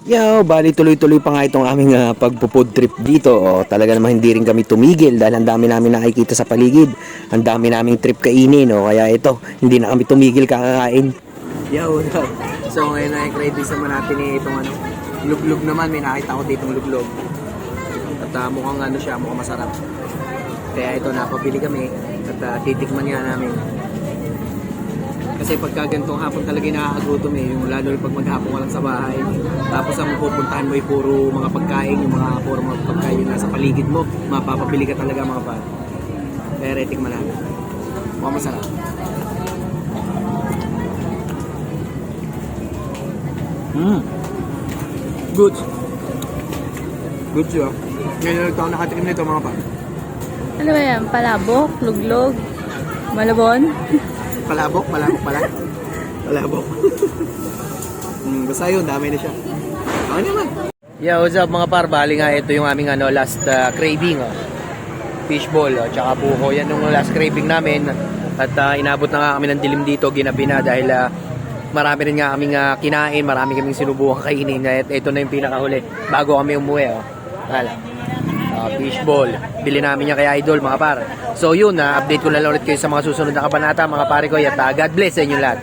Yo, bali tuloy-tuloy pa nga itong aming pagpo-food trip dito. Talaga namang hindi rin kami tumigil dahil ang dami namin nakikita sa paligid. Ang dami naming trip kainin, kaya ito, hindi na kami tumigil kakain. Yo, so ngayon ay cravings naman natin itong luglog naman. May nakita ko ditong luglog. At mukhang mukhang masarap. Kaya ito, napabili kami at titikman nga namin. Kasi pagka ganitong hapon talaga nakakagutom yung lalo pag maghapon ka lang sa bahay. Tapos ang pupuntahan mo ay puro mga pagkain, yung puro mga pagkain yung nasa paligid mo. Mapapabili ka talaga mga pa. Kaya retik natin. Mukhang masarap. Good. Good siya. Ngayon ulit ako nakatikim nito mga pa. Ano ba yan? Palabok? Luglog? Malabon? Palabok pala. Palabok. Basta yun, dami na siya. Okay naman. Yeah, what's up mga par? Bali nga ito yung aming last craving. Fishball, tsaka puho. Yan yung last craving namin. At inabot na nga kami ng dilim dito, ginabi na dahil marami rin nga kaming kinain, marami kaming sinubukan kainin. At ito na yung pinakahuli bago kami umuwi. Hala. Fishball. Bili namin yan kay Idol mga par. So yun, update ko na lang ulit kayo sa mga susunod na kabanata mga pare ko. At God bless sa inyo lahat.